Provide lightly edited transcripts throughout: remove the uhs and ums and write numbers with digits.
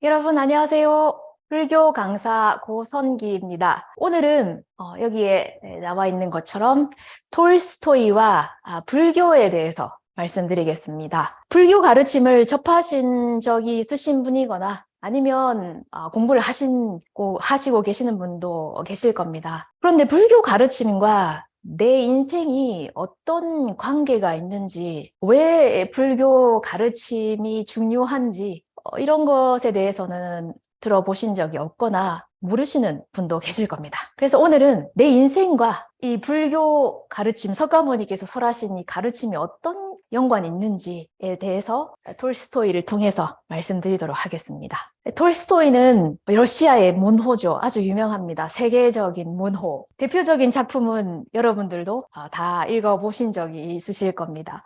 여러분 안녕하세요. 불교 강사 고선기입니다. 오늘은 여기에 나와 있는 것처럼 톨스토이와 불교에 대해서 말씀드리겠습니다. 불교 가르침을 접하신 적이 있으신 분이거나 아니면 공부를 하시고 계시는 분도 계실 겁니다. 그런데 불교 가르침과 내 인생이 어떤 관계가 있는지, 왜 불교 가르침이 중요한지, 이런 것에 대해서는 들어보신 적이 없거나 모르시는 분도 계실 겁니다. 그래서 오늘은 내 인생과 이 불교 가르침, 석가모니께서 설하신 이 가르침이 어떤 연관이 있는지에 대해서 톨스토이를 통해서 말씀드리도록 하겠습니다. 톨스토이는 러시아의 문호죠. 아주 유명합니다. 세계적인 문호. 대표적인 작품은 여러분들도 다 읽어보신 적이 있으실 겁니다.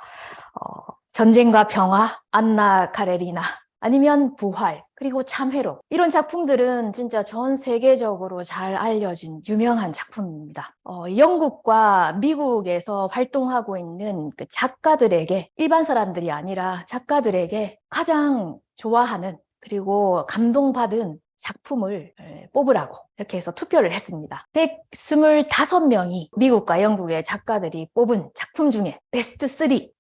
전쟁과 평화, 안나 카레리나, 아니면 부활, 그리고 참회로. 이런 작품들은 진짜 전 세계적으로 잘 알려진 유명한 작품입니다. 영국과 미국에서 활동하고 있는 그 작가들에게, 일반 사람들이 아니라 작가들에게 가장 좋아하는 그리고 감동받은 작품을 뽑으라고 이렇게 해서 투표를 했습니다. 125명이 미국과 영국의 작가들이 뽑은 작품 중에 베스트 3, 2, 1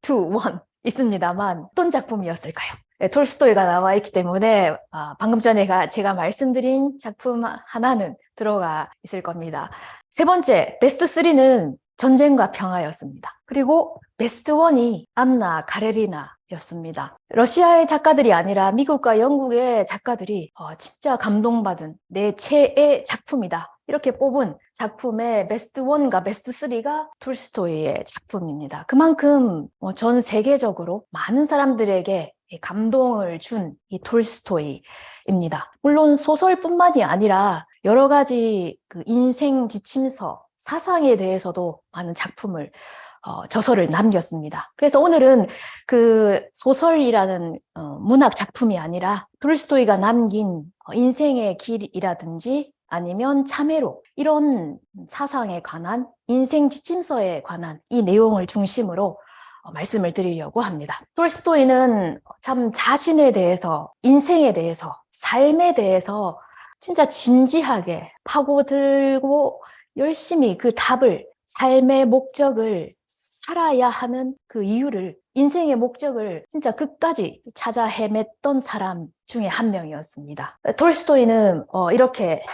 있습니다만 어떤 작품이었을까요? 톨스토이가 나와 있기 때문에 방금 전에 제가 말씀드린 작품 하나는 들어가 있을 겁니다. 세 번째, 베스트 3는 전쟁과 평화였습니다. 그리고 베스트 1이 안나 카레리나였습니다. 러시아의 작가들이 아니라 미국과 영국의 작가들이 진짜 감동받은 내 최애 작품이다, 이렇게 뽑은 작품의 베스트 1과 베스트 3가 톨스토이의 작품입니다. 그만큼 전 세계적으로 많은 사람들에게 감동을 준 이 톨스토이입니다. 물론 소설뿐만이 아니라 여러 가지 그 인생 지침서, 사상에 대해서도 많은 작품을 저서를 남겼습니다. 그래서 오늘은 그 소설이라는 문학 작품이 아니라 톨스토이가 남긴 인생의 길이라든지 아니면 참회로, 이런 사상에 관한, 인생 지침서에 관한 이 내용을 중심으로 말씀을 드리려고 합니다. 톨스토이는 참 자신에 대해서, 인생에 대해서, 삶에 대해서 진짜 진지하게 파고들고 열심히 그 답을, 삶의 목적을, 살아야 하는 그 이유를, 인생의 목적을 진짜 끝까지 찾아 헤맸던 사람 중에 한 명이었습니다. 톨스토이는 이렇게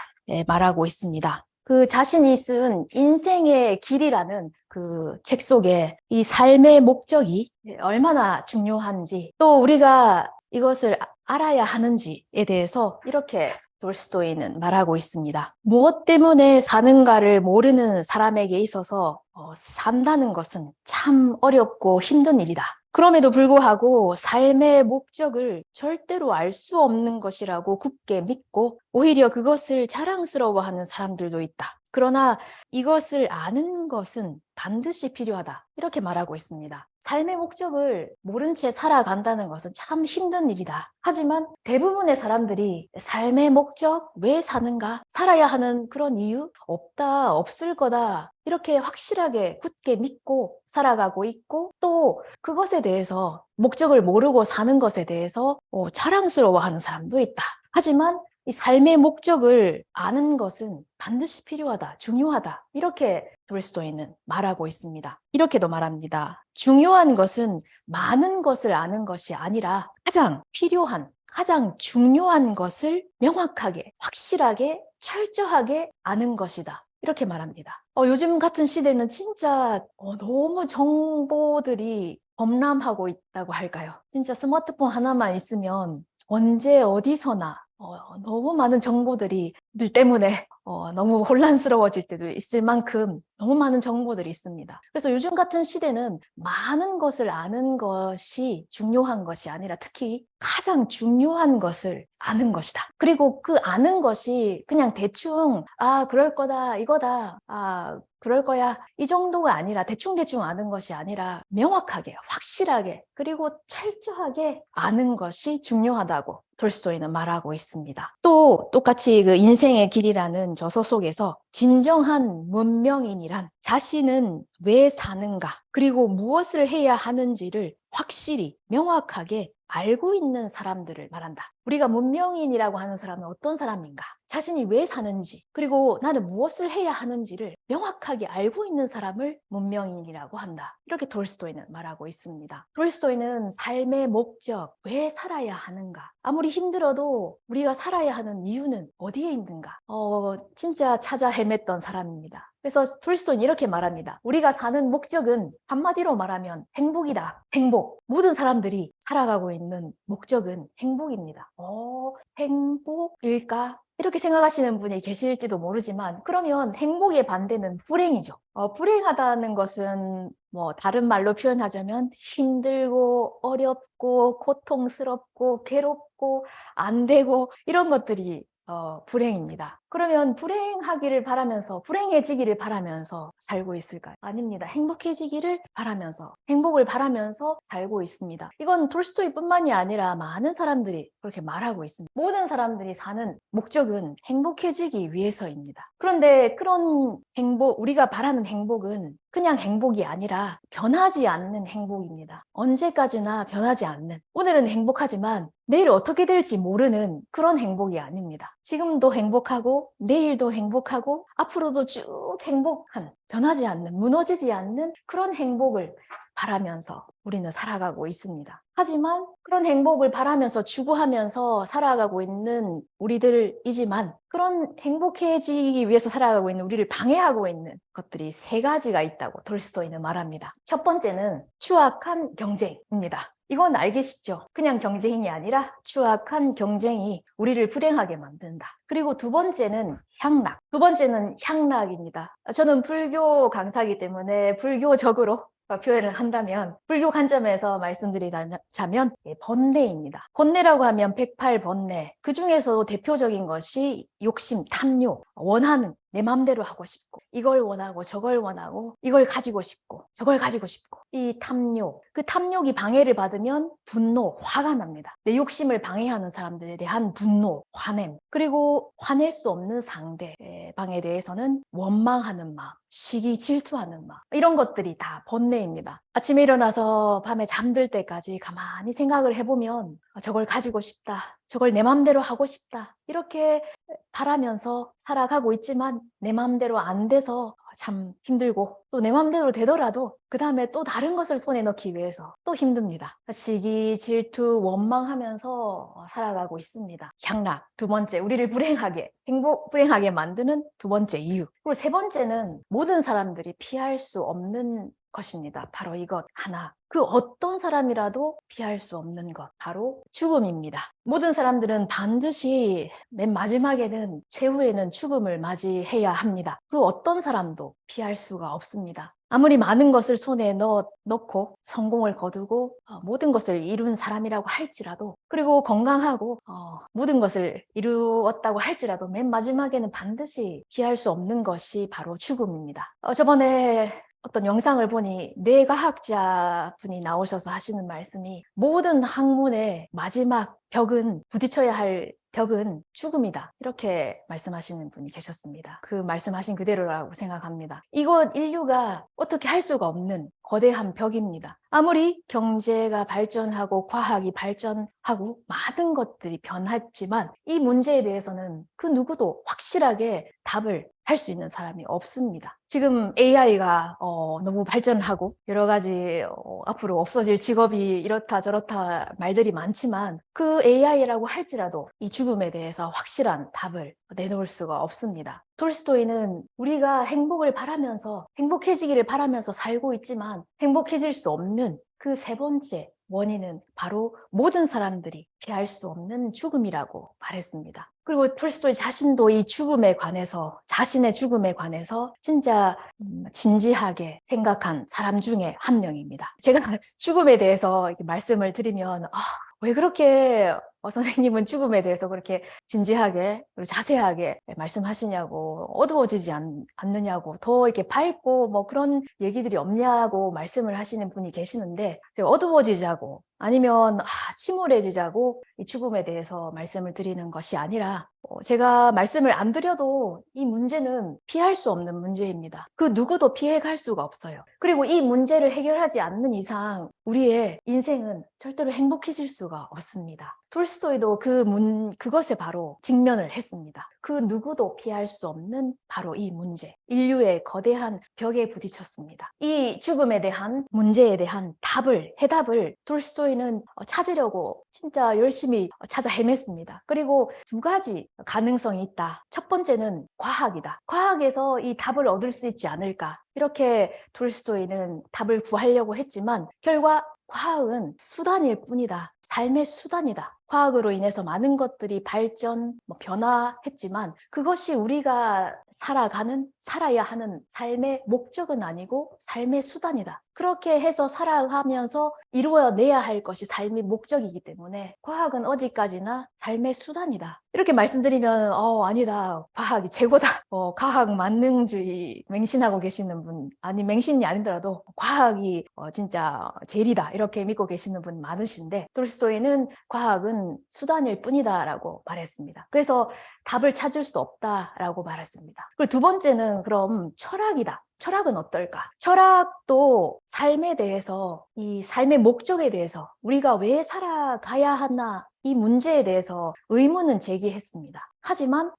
말하고 있습니다. 그 자신이 쓴 인생의 길이라는 그 책 속에 이 삶의 목적이 얼마나 중요한지, 또 우리가 이것을 알아야 하는지에 대해서 이렇게 톨스토이는 말하고 있습니다. 무엇 때문에 사는가를 모르는 사람에게 있어서 산다는 것은 참 어렵고 힘든 일이다. 그럼에도 불구하고 삶의 목적을 절대로 알 수 없는 것이라고 굳게 믿고 오히려 그것을 자랑스러워하는 사람들도 있다. 그러나 이것을 아는 것은 반드시 필요하다, 이렇게 말하고 있습니다. 삶의 목적을 모른 채 살아간다는 것은 참 힘든 일이다. 하지만 대부분의 사람들이 삶의 목적, 왜 사는가, 살아야 하는 그런 이유 없다, 없을 거다, 이렇게 확실하게 굳게 믿고 살아가고 있고, 또 그것에 대해서, 목적을 모르고 사는 것에 대해서 자랑스러워하는 사람도 있다. 하지만 이 삶의 목적을 아는 것은 반드시 필요하다, 중요하다, 이렇게 톨스토이는 말하고 있습니다. 이렇게도 말합니다. 중요한 것은 많은 것을 아는 것이 아니라 가장 필요한, 가장 중요한 것을 명확하게, 확실하게, 철저하게 아는 것이다, 이렇게 말합니다. 요즘 같은 시대는 진짜 너무 정보들이 범람하고 있다고 할까요? 진짜 스마트폰 하나만 있으면 언제 어디서나 너무 많은 정보들이 때문에 너무 혼란스러워질 때도 있을 만큼 너무 많은 정보들이 있습니다. 그래서 요즘 같은 시대는 많은 것을 아는 것이 중요한 것이 아니라 특히 가장 중요한 것을 아는 것이다. 그리고 그 아는 것이 그냥 대충 그럴 거다, 이거다, 그럴 거야, 이 정도가 아니라, 대충대충 아는 것이 아니라 명확하게, 확실하게, 그리고 철저하게 아는 것이 중요하다고 톨스토이는 말하고 있습니다. 또 똑같이 그 인생의 길이라는 저서 속에서 진정한 문명인이란 자신은 왜 사는가, 그리고 무엇을 해야 하는지를 확실히 명확하게 알고 있는 사람들을 말한다. 우리가 문명인이라고 하는 사람은 어떤 사람인가? 자신이 왜 사는지, 그리고 나는 무엇을 해야 하는지를 명확하게 알고 있는 사람을 문명인이라고 한다. 이렇게 톨스토이는 말하고 있습니다. 톨스토이는 삶의 목적, 왜 살아야 하는가? 아무리 힘들어도 우리가 살아야 하는 이유는 어디에 있는가? 진짜 찾아 헤맸던 사람입니다. 그래서 톨스토이는 이렇게 말합니다. 우리가 사는 목적은 한마디로 말하면 행복이다. 행복. 모든 사람들이 살아가고 있는 목적은 행복입니다. 행복일까? 이렇게 생각하시는 분이 계실지도 모르지만, 그러면 행복의 반대는 불행이죠. 불행하다는 것은 뭐 다른 말로 표현하자면 힘들고 어렵고 고통스럽고 괴롭고 안 되고 이런 것들이 불행입니다. 그러면 불행하기를 바라면서, 불행해지기를 바라면서 살고 있을까요? 아닙니다. 행복해지기를 바라면서, 행복을 바라면서 살고 있습니다. 이건 톨스토이뿐만이 아니라 많은 사람들이 그렇게 말하고 있습니다. 모든 사람들이 사는 목적은 행복해지기 위해서입니다. 그런데 그런 행복, 우리가 바라는 행복은 그냥 행복이 아니라 변하지 않는 행복입니다. 언제까지나 변하지 않는, 오늘은 행복하지만 내일 어떻게 될지 모르는 그런 행복이 아닙니다. 지금도 행복하고 내일도 행복하고 앞으로도 쭉 행복한, 변하지 않는, 무너지지 않는 그런 행복을 바라면서 우리는 살아가고 있습니다. 하지만 그런 행복을 바라면서 추구하면서 살아가고 있는 우리들이지만, 그런 행복해지기 위해서 살아가고 있는 우리를 방해하고 있는 것들이 세 가지가 있다고 톨스토이는 말합니다. 첫 번째는 추악한 경쟁입니다. 이건 알기 쉽죠. 그냥 경쟁이 아니라 추악한 경쟁이 우리를 불행하게 만든다. 그리고 두 번째는 향락. 두 번째는 향락입니다. 저는 불교 강사이기 때문에 불교적으로 표현을 한다면, 불교 관점에서 말씀드리자면 번뇌입니다. 번뇌라고 하면 108번뇌. 그 중에서도 대표적인 것이 욕심, 탐욕, 원하는, 내 맘대로 하고 싶고, 이걸 원하고 저걸 원하고, 이걸 가지고 싶고 저걸 가지고 싶고, 이 탐욕, 그 탐욕이 방해를 받으면 분노, 화가 납니다. 내 욕심을 방해하는 사람들에 대한 분노, 화냄, 그리고 화낼 수 없는 상대방에 대해서는 원망하는 마음, 시기, 질투하는 마음, 이런 것들이 다 번뇌입니다. 아침에 일어나서 밤에 잠들 때까지 가만히 생각을 해보면 저걸 가지고 싶다, 저걸 내 맘대로 하고 싶다, 이렇게 바라면서 살아가고 있지만 내 맘대로 안 돼서 참 힘들고, 또 내 맘대로 되더라도 그 다음에 또 다른 것을 손에 넣기 위해서 또 힘듭니다. 시기, 질투, 원망하면서 살아가고 있습니다. 향락, 두 번째, 우리를 불행하게, 불행하게 만드는 두 번째 이유. 그리고 세 번째는 모든 사람들이 피할 수 없는 것입니다. 바로 이것 하나. 그 어떤 사람이라도 피할 수 없는 것, 바로 죽음입니다. 모든 사람들은 반드시 맨 마지막에는, 최후에는 죽음을 맞이해야 합니다. 그 어떤 사람도 피할 수가 없습니다. 아무리 많은 것을 손에 넣고 성공을 거두고 모든 것을 이룬 사람이라고 할지라도, 그리고 건강하고 모든 것을 이루었다고 할지라도 맨 마지막에는 반드시 피할 수 없는 것이 바로 죽음입니다. 저번에 어떤 영상을 보니 뇌과학자 분이 나오셔서 하시는 말씀이, 모든 학문의 마지막 벽은, 부딪혀야 할 벽은 죽음이다, 이렇게 말씀하시는 분이 계셨습니다. 그 말씀하신 그대로라고 생각합니다. 이건 인류가 어떻게 할 수가 없는 거대한 벽입니다. 아무리 경제가 발전하고 과학이 발전하고 많은 것들이 변했지만 이 문제에 대해서는 그 누구도 확실하게 답을 할 수 있는 사람이 없습니다. 지금 AI가 너무 발전하고 여러 가지 앞으로 없어질 직업이 이렇다 저렇다 말들이 많지만, 그 AI라고 할지라도 이 죽음에 대해서 확실한 답을 내놓을 수가 없습니다. 톨스토이는 우리가 행복을 바라면서, 행복해지기를 바라면서 살고 있지만 행복해질 수 없는 그 세 번째 원인은 바로 모든 사람들이 피할 수 없는 죽음이라고 말했습니다. 그리고 톨스토이 자신도 이 죽음에 관해서, 자신의 죽음에 관해서 진짜 진지하게 생각한 사람 중에 한 명입니다. 제가 죽음에 대해서 이렇게 말씀을 드리면 왜 그렇게 선생님은 죽음에 대해서 그렇게 진지하게 그리고 자세하게 말씀하시냐고, 어두워지지 않느냐고, 더 이렇게 밝고 뭐 그런 얘기들이 없냐고 말씀을 하시는 분이 계시는데, 제가 어두워지자고 아니면 침울해지자고 이 죽음에 대해서 말씀을 드리는 것이 아니라, 제가 말씀을 안 드려도 이 문제는 피할 수 없는 문제입니다. 그 누구도 피해갈 수가 없어요. 그리고 이 문제를 해결하지 않는 이상 우리의 인생은 절대로 행복해질 수가 없습니다. 톨스토이도 그것에 바로 직면을 했습니다. 그 누구도 피할 수 없는 바로 이 문제. 인류의 거대한 벽에 부딪혔습니다. 이 죽음에 대한 문제에 대한 해답을 톨스토이는 찾으려고 진짜 열심히 찾아 헤맸습니다. 그리고 두 가지 가능성이 있다. 첫 번째는 과학이다. 과학에서 이 답을 얻을 수 있지 않을까. 이렇게 톨스토이는 답을 구하려고 했지만 결과 과학은 수단일 뿐이다. 삶의 수단이다. 과학으로 인해서 많은 것들이 발전, 변화했지만 그것이 우리가 살아야 하는 삶의 목적은 아니고 삶의 수단이다. 그렇게 해서 살아가면서 이루어내야 할 것이 삶의 목적이기 때문에 과학은 어디까지나 삶의 수단이다. 이렇게 말씀드리면 아니다. 과학이 최고다. 과학 만능주의 맹신하고 계시는 분, 아니 맹신이 아니더라도 과학이 진짜 제일이다. 이렇게 믿고 계시는 분 많으신데 톨스토이는 과학은 수단일 뿐이다 라고 말했습니다. 그래서 답을 찾을 수 없다라고 말했습니다. 그리고 두 번째는 그럼 철학이다. 철학은 어떨까? 철학도 삶에 대해서, 이 삶의 목적에 대해서 우리가 왜 살아가야 하나 이 문제에 대해서 의문은 제기했습니다. 하지만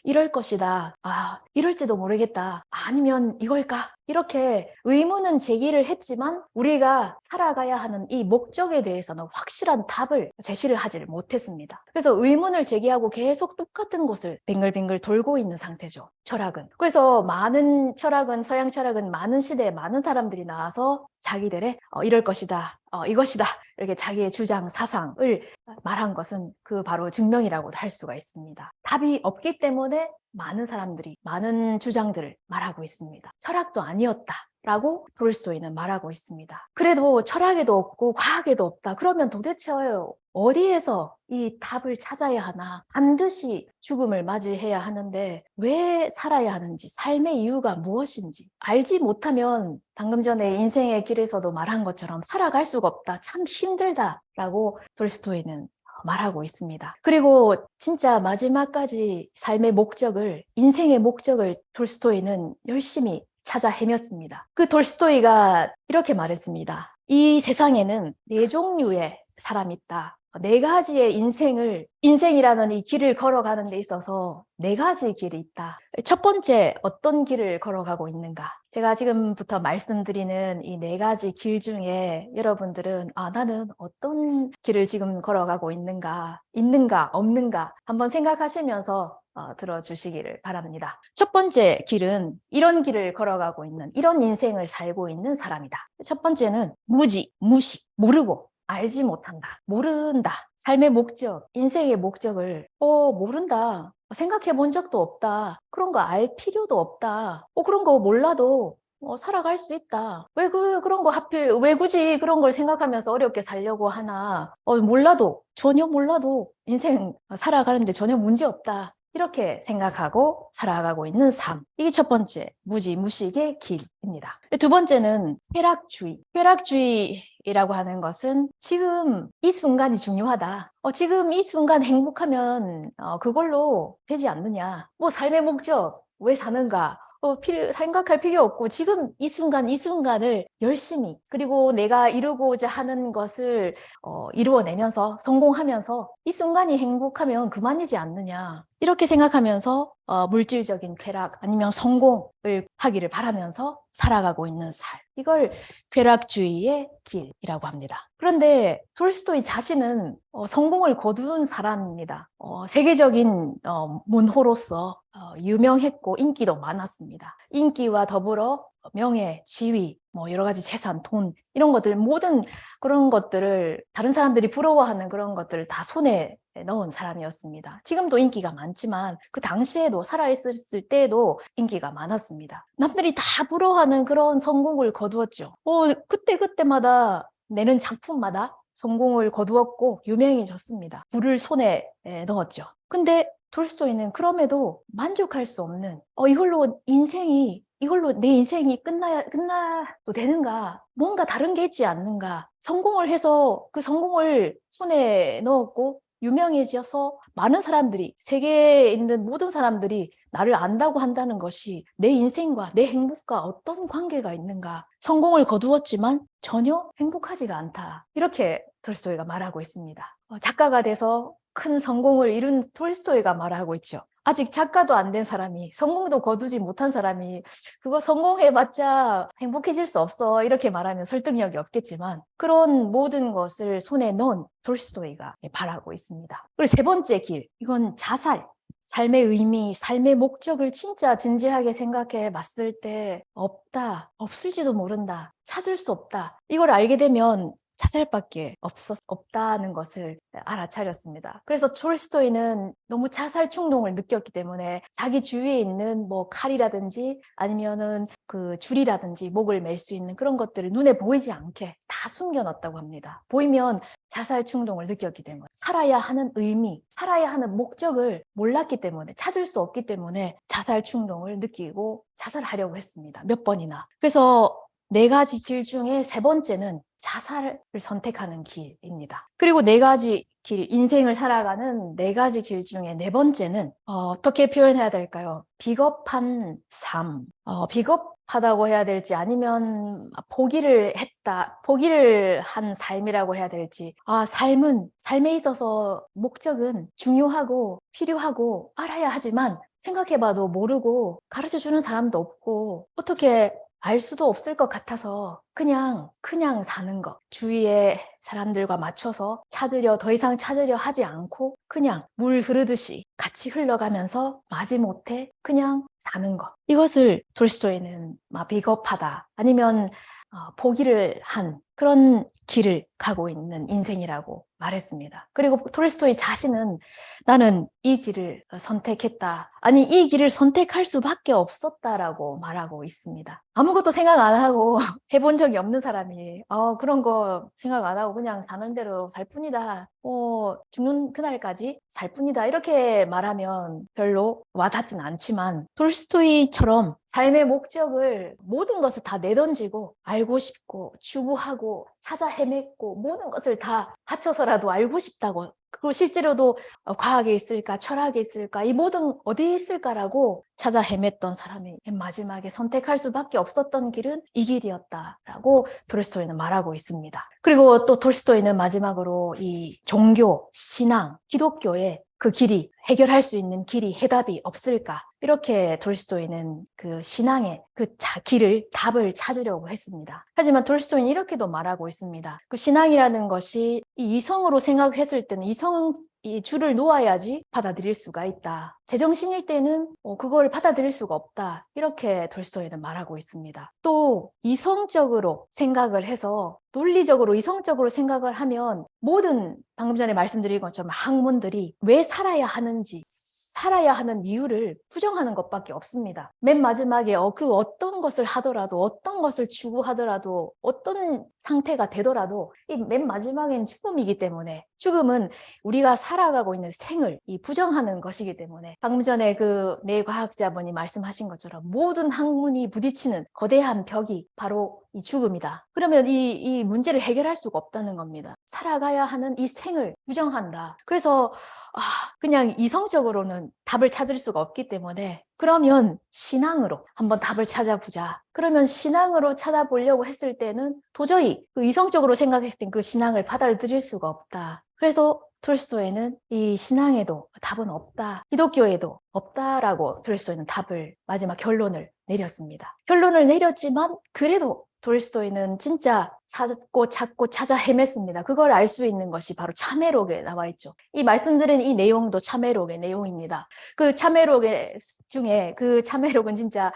이럴 것이다. 이럴지도 모르겠다. 아니면 이걸까? 이렇게 의문은 제기를 했지만 우리가 살아가야 하는 이 목적에 대해서는 확실한 답을 제시를 하지를 못했습니다. 그래서 의문을 제기하고 계속 똑같은 곳을 빙글빙글 돌고 있는 상태죠. 철학은. 그래서 서양 철학은 많은 시대에 많은 사람들이 나와서 자기들의 이럴 것이다. 이것이다. 이렇게 자기의 주장, 사상을 말한 것은 그 바로 증명이라고 할 수가 있습니다. 답이 없기 때문에 많은 사람들이 많은 주장들을 말하고 있습니다. 철학도 아니었다라고 톨스토이는 말하고 있습니다. 그래도 철학에도 없고 과학에도 없다. 그러면 도대체 어디에서 이 답을 찾아야 하나? 반드시 죽음을 맞이해야 하는데 왜 살아야 하는지, 삶의 이유가 무엇인지 알지 못하면 방금 전에 인생의 길에서도 말한 것처럼 살아갈 수가 없다. 참 힘들다라고 톨스토이는 말하고 있습니다. 그리고 진짜 마지막까지 인생의 목적을 톨스토이는 열심히 찾아 헤맸습니다. 그 톨스토이가 이렇게 말했습니다. 이 세상에는 네 종류의 사람이 있다. 네 가지의 인생이라는 이 길을 걸어가는 데 있어서 네 가지 길이 있다. 첫 번째, 어떤 길을 걸어가고 있는가? 제가 지금부터 말씀드리는 이 네 가지 길 중에 여러분들은 나는 어떤 길을 지금 걸어가고 있는가, 없는가 한번 생각하시면서 들어주시기를 바랍니다. 첫 번째 길은 이런 길을 걸어가고 있는, 이런 인생을 살고 있는 사람이다. 첫 번째는 무식, 모르고, 알지 못한다. 모른다. 삶의 목적, 인생의 목적을 모른다. 생각해 본 적도 없다. 그런 거 알 필요도 없다. 그런 거 몰라도 살아갈 수 있다. 그런 거 왜 굳이 그런 걸 생각하면서 어렵게 살려고 하나. 전혀 몰라도 인생 살아가는데 전혀 문제 없다. 이렇게 생각하고 살아가고 있는 삶. 이게 첫 번째, 무식의 길입니다. 두 번째는 쾌락주의라고 하는 것은 지금 이 순간이 중요하다. 지금 이 순간 행복하면 그걸로 되지 않느냐. 삶의 목적, 왜 사는가? 생각할 필요 없고 지금 이 순간을 열심히 그리고 내가 이루고자 하는 것을 이루어내면서 성공하면서 이 순간이 행복하면 그만이지 않느냐. 이렇게 생각하면서 물질적인 쾌락 아니면 성공을 하기를 바라면서 살아가고 있는 삶. 이걸 쾌락주의의 길이라고 합니다. 그런데 톨스토이 자신은 성공을 거둔 사람입니다. 세계적인 문호로서 유명했고 인기도 많았습니다. 인기와 더불어 명예, 지위, 여러 가지 재산, 돈 이런 것들 모든 그런 것들을 다른 사람들이 부러워하는 그런 것들을 다 손에 넣은 사람이었습니다. 지금도 인기가 많지만 그 당시에도 살아있을 때도 인기가 많았습니다. 남들이 다 부러워하는 그런 성공을 거두었죠. 그때마다 내는 작품마다 성공을 거두었고 유명해졌습니다. 부를 손에 넣었죠. 근데 톨스토이는 그럼에도 만족할 수 없는 이걸로 내 인생이 끝나도 되는가? 뭔가 다른 게 있지 않는가? 성공을 해서 그 성공을 손에 넣었고 유명해져서 많은 사람들이, 세계에 있는 모든 사람들이 나를 안다고 한다는 것이 내 인생과 내 행복과 어떤 관계가 있는가. 성공을 거두었지만 전혀 행복하지가 않다. 이렇게 톨스토이가 말하고 있습니다. 작가가 돼서 큰 성공을 이룬 톨스토이가 말하고 있죠. 아직 작가도 안 된 사람이, 성공도 거두지 못한 사람이 그거 성공해봤자 행복해질 수 없어 이렇게 말하면 설득력이 없겠지만, 그런 모든 것을 손에 넣은 톨스토이가 말하고 있습니다. 그리고 세 번째 길, 이건 자살. 삶의 의미, 삶의 목적을 진짜 진지하게 생각해 봤을 때 없다, 없을지도 모른다, 찾을 수 없다. 이걸 알게 되면 자살밖에 없다는 것을 알아차렸습니다. 그래서 톨스토이는 너무 자살 충동을 느꼈기 때문에 자기 주위에 있는 뭐 칼이라든지 아니면은 그 줄이라든지 목을 맬 수 있는 그런 것들을 눈에 보이지 않게 다 숨겨놨다고 합니다. 보이면 자살 충동을 느꼈기 때문에, 살아야 하는 의미, 살아야 하는 목적을 몰랐기 때문에, 찾을 수 없기 때문에 자살 충동을 느끼고 자살하려고 했습니다. 몇 번이나. 그래서 4가지 길 중에 3번째는 자살을 선택하는 길입니다. 그리고 4가지 길, 인생을 살아가는 4가지 길 중에 4번째는 어떻게 표현해야 될까요? 비겁한 삶. 비겁하다고 해야 될지 아니면 포기를 한 삶이라고 해야 될지. 삶에 있어서 목적은 중요하고 필요하고 알아야 하지만 생각해봐도 모르고 가르쳐주는 사람도 없고 어떻게 알 수도 없을 것 같아서 그냥 사는 것. 주위의 사람들과 맞춰서 더 이상 찾으려 하지 않고 그냥 물 흐르듯이 같이 흘러가면서 마지못해 그냥 사는 것. 이것을 톨스토이는 비겁하다, 아니면 포기를 한 그런 길을 가고 있는 인생이라고 말했습니다. 그리고 톨스토이 자신은 나는 이 길을 선택했다, 아니 이 길을 선택할 수밖에 없었다라고 말하고 있습니다. 아무것도 생각 안 하고 해본 적이 없는 사람이 그런 거 생각 안 하고 그냥 사는 대로 살 뿐이다, 죽는 그날까지 살 뿐이다, 이렇게 말하면 별로 와닿진 않지만, 톨스토이처럼 삶의 목적을, 모든 것을 다 내던지고 알고 싶고 추구하고 찾아 헤맸고 모든 것을 다 합쳐서라도 알고 싶다고, 그리고 실제로도 과학에 있을까 철학에 있을까 이 모든 어디에 있을까라고 찾아 헤맸던 사람이 마지막에 선택할 수밖에 없었던 길은 이 길이었다라고 톨스토이는 말하고 있습니다. 그리고 또 톨스토이는 마지막으로 이 종교, 신앙, 기독교의 그 길이, 해결할 수 있는 길이, 해답이 없을까, 이렇게 톨스토이는 그 신앙의 답을 찾으려고 했습니다. 하지만 톨스토이는 이렇게도 말하고 있습니다. 그 신앙이라는 것이 이 이성으로 생각했을 때는 이 줄을 놓아야지 받아들일 수가 있다. 제정신일 때는 그걸 받아들일 수가 없다. 이렇게 톨스토이는 말하고 있습니다. 또 이성적으로 생각을 해서, 논리적으로 이성적으로 생각을 하면 모든, 방금 전에 말씀드린 것처럼 학문들이 왜 살아야 하는지, 살아야 하는 이유를 부정하는 것밖에 없습니다. 맨 마지막에 그 어떤 것을 하더라도, 어떤 것을 추구하더라도, 어떤 상태가 되더라도 이 맨 마지막엔 죽음이기 때문에, 죽음은 우리가 살아가고 있는 생을 부정하는 것이기 때문에, 방금 전에 그 뇌과학자분이 말씀하신 것처럼 모든 학문이 부딪히는 거대한 벽이 바로 이 죽음이다. 그러면 이 문제를 해결할 수가 없다는 겁니다. 살아가야 하는 이 생을 부정한다. 그래서 그냥 이성적으로는 답을 찾을 수가 없기 때문에, 그러면 신앙으로 한번 답을 찾아보자. 그러면 신앙으로 찾아보려고 했을 때는 도저히 그 이성적으로 생각했을 땐 그 신앙을 받아들일 수가 없다. 그래서 톨스토이는 이 신앙에도 답은 없다, 기독교에도 없다라고 톨스토이는 마지막 결론을 내렸습니다. 결론을 내렸지만 그래도 톨스토이는 진짜 찾고 찾아 헤맸습니다. 그걸 알 수 있는 것이 바로 참회록에 나와 있죠. 이 말씀드린 이 내용도 참회록의 내용입니다. 그 참회록 중에, 그 참회록은 진짜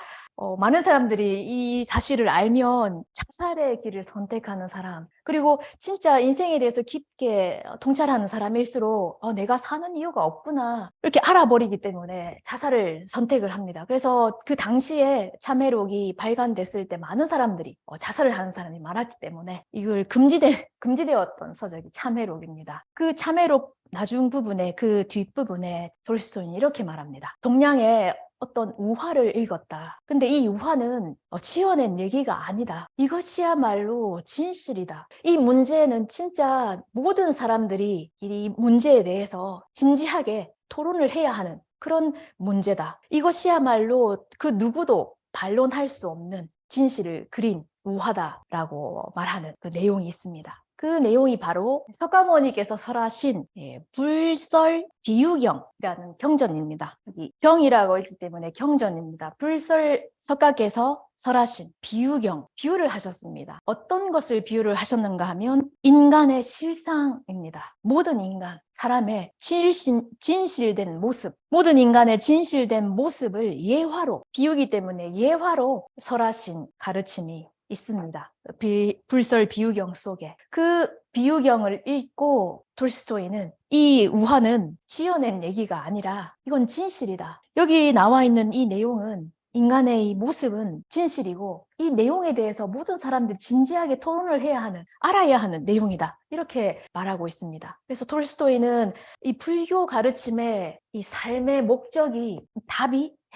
많은 사람들이 이 사실을 알면 자살의 길을 선택하는 사람, 그리고 진짜 인생에 대해서 깊게 통찰하는 사람일수록 내가 사는 이유가 없구나 이렇게 알아버리기 때문에 자살을 선택을 합니다. 그래서 그 당시에 참회록이 발간됐을 때 많은 사람들이 자살을 하는 사람이 많았기 때문에 이걸 금지되었던 서적이 참회록입니다. 그 참회록 나중 부분에, 그 뒷부분에 톨스토이는 이렇게 말합니다. 동양에 어떤 우화를 읽었다. 근데 이 우화는 지어낸 얘기가 아니다. 이것이야말로 진실이다. 이 문제는 진짜 모든 사람들이 이 문제에 대해서 진지하게 토론을 해야 하는 그런 문제다. 이것이야말로 그 누구도 반론할 수 없는 진실을 그린 우화다라고 말하는 그 내용이 있습니다. 그 내용이 바로 석가모니께서 설하신 불설비유경이라는 경전입니다. 여기 경이라고 있기 때문에 경전입니다. 불설 석가께서 설하신 비유경, 비유를 하셨습니다. 어떤 것을 비유를 하셨는가 하면 인간의 실상입니다. 모든 인간, 사람의 진실된 모습, 모든 인간의 진실된 모습을 예화로, 비유기 때문에 예화로 설하신 가르침이 있습니다. 불설 비유경 속에. 그 비유경을 읽고 톨스토이는 이 우화는 지어낸 얘기가 아니라 이건 진실이다. 여기 나와 있는 이 내용은 인간의 이 모습은 진실이고 이 내용에 대해서 모든 사람들이 진지하게 토론을 해야 하는, 알아야 하는 내용이다. 이렇게 말하고 있습니다. 그래서 톨스토이는 이 불교 가르침의 이 삶의 목적이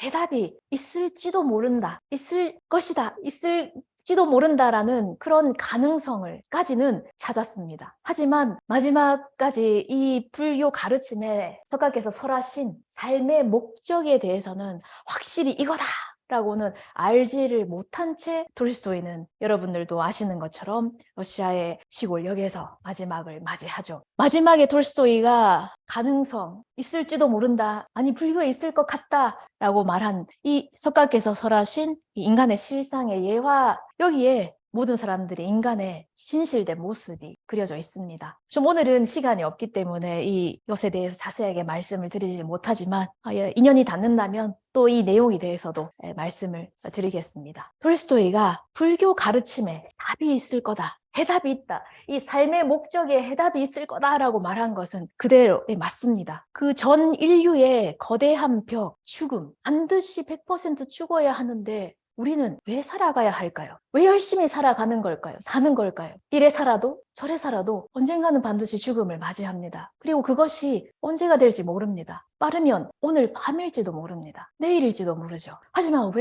해답이 있을지도 모른다. 있을 것이다. 있을지도 모른다라는 그런 가능성을까지는 찾았습니다. 하지만 마지막까지 이 불교 가르침에 석가께서 설하신 삶의 목적에 대해서는 확실히 이거다! 라고는 알지를 못한 채 톨스토이는 여러분들도 아시는 것처럼 러시아의 시골역에서 마지막을 맞이하죠. 마지막에 톨스토이가 가능성 있을지도 모른다. 아니 불교에 있을 것 같다. 라고 말한 이 석가께서 설하신 이 인간의 실상의 예화 여기에 모든 사람들이 인간의 진실된 모습이 그려져 있습니다. 좀 오늘은 시간이 없기 때문에 이것에 대해서 자세하게 말씀을 드리지 못하지만 인연이 닿는다면 또 이 내용에 대해서도 말씀을 드리겠습니다. 톨스토이가 불교 가르침에 답이 있을 거다. 해답이 있다. 이 삶의 목적에 해답이 있을 거다라고 말한 것은 그대로 맞습니다. 그 전 인류의 거대한 벽, 죽음, 반드시 100% 죽어야 하는데 우리는 왜 살아가야 할까요? 왜 열심히 살아가는 걸까요? 사는 걸까요? 이래 살아도 저래 살아도 언젠가는 반드시 죽음을 맞이합니다. 그리고 그것이 언제가 될지 모릅니다. 빠르면 오늘 밤일지도 모릅니다. 내일일지도 모르죠. 하지만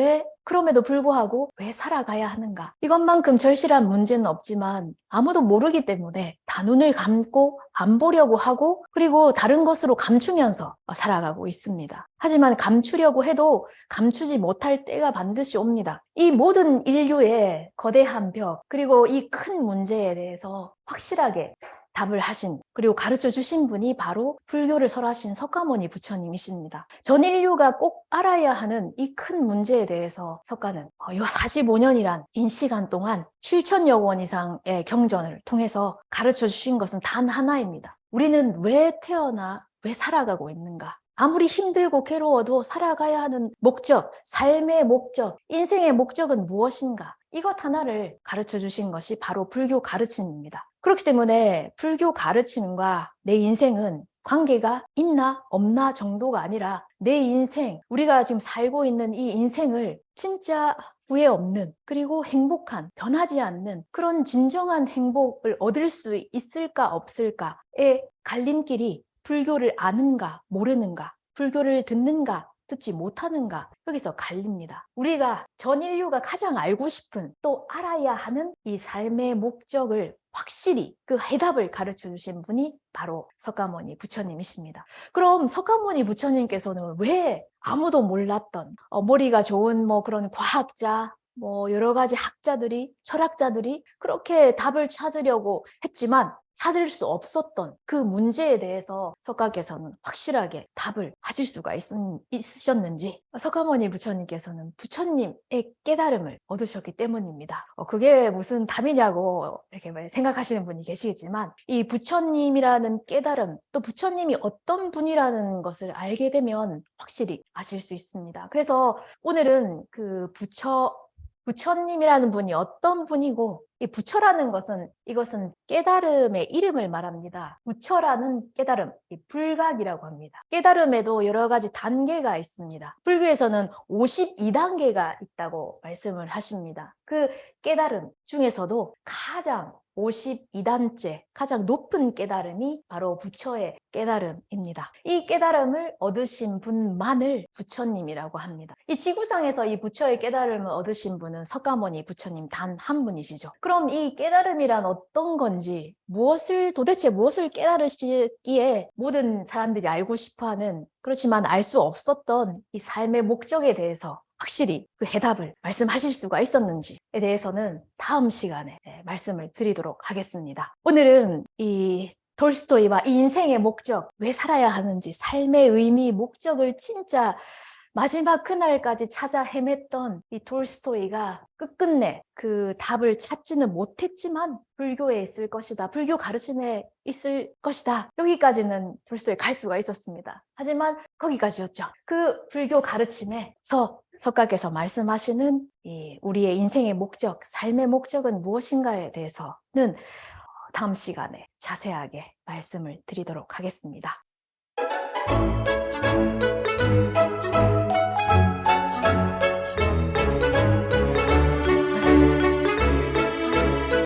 그럼에도 불구하고 왜 살아가야 하는가? 이것만큼 절실한 문제는 없지만 아무도 모르기 때문에 다 눈을 감고 안 보려고 하고 그리고 다른 것으로 감추면서 살아가고 있습니다. 하지만 감추려고 해도 감추지 못할 때가 반드시 옵니다. 이 모든 인류의 거대한 벽 그리고 이 큰 문제에 대해서 확실하게 답을 하신 그리고 가르쳐 주신 분이 바로 불교를 설하신 석가모니 부처님이십니다. 전 인류가 꼭 알아야 하는 이 큰 문제에 대해서 석가는 45년이란 긴 시간 동안 7천여 권 이상의 경전을 통해서 가르쳐 주신 것은 단 하나입니다. 우리는 왜 태어나 왜 살아가고 있는가? 아무리 힘들고 괴로워도 살아가야 하는 목적, 삶의 목적, 인생의 목적은 무엇인가? 이것 하나를 가르쳐 주신 것이 바로 불교 가르침입니다. 그렇기 때문에 불교 가르침과 내 인생은 관계가 있나 없나 정도가 아니라 내 인생, 우리가 지금 살고 있는 이 인생을 진짜 후회 없는 그리고 행복한, 변하지 않는 그런 진정한 행복을 얻을 수 있을까 없을까의 갈림길이 불교를 아는가 모르는가, 불교를 듣는가 듣지 못하는가 여기서 갈립니다. 우리가 전 인류가 가장 알고 싶은 또 알아야 하는 이 삶의 목적을 확실히 그 해답을 가르쳐 주신 분이 바로 석가모니 부처님이십니다. 그럼 석가모니 부처님께서는 왜 아무도 몰랐던 머리가 좋은 그런 과학자 여러 가지 학자들이 철학자들이 그렇게 답을 찾으려고 했지만 찾을 수 없었던 그 문제에 대해서 석가께서는 확실하게 답을 하실 수가 있으셨는지 석가모니 부처님께서는 부처님의 깨달음을 얻으셨기 때문입니다. 그게 무슨 답이냐고 이렇게 생각하시는 분이 계시겠지만 이 부처님이라는 깨달음 또 부처님이 어떤 분이라는 것을 알게 되면 확실히 아실 수 있습니다. 그래서 오늘은 그 부처님이라는 분이 어떤 분이고 이 부처라는 것은 이것은 깨달음의 이름을 말합니다. 부처라는 깨달음, 이 불각이라고 합니다. 깨달음에도 여러 가지 단계가 있습니다. 불교에서는 52단계가 있다고 말씀을 하십니다. 그 깨달음 중에서도 가장 52단째 가장 높은 깨달음이 바로 부처의 깨달음입니다. 이 깨달음을 얻으신 분만을 부처님이라고 합니다. 이 지구상에서 이 부처의 깨달음을 얻으신 분은 석가모니 부처님 단 한 분이시죠. 그럼 이 깨달음이란 어떤 건지 도대체 무엇을 깨달으시기에 모든 사람들이 알고 싶어하는, 그렇지만 알 수 없었던 이 삶의 목적에 대해서 확실히 그 해답을 말씀하실 수가 있었는지에 대해서는 다음 시간에 말씀을 드리도록 하겠습니다. 오늘은 이 톨스토이와 이 인생의 목적, 왜 살아야 하는지, 삶의 의미, 목적을 진짜 마지막 그날까지 찾아 헤맸던 이 톨스토이가 끝끝내 그 답을 찾지는 못했지만 불교에 있을 것이다, 불교 가르침에 있을 것이다, 여기까지는 톨스토이 갈 수가 있었습니다. 하지만 거기까지였죠. 그 불교 가르침에서 석가께서 말씀하시는 이 우리의 인생의 목적, 삶의 목적은 무엇인가에 대해서는 다음 시간에 자세하게 말씀을 드리도록 하겠습니다.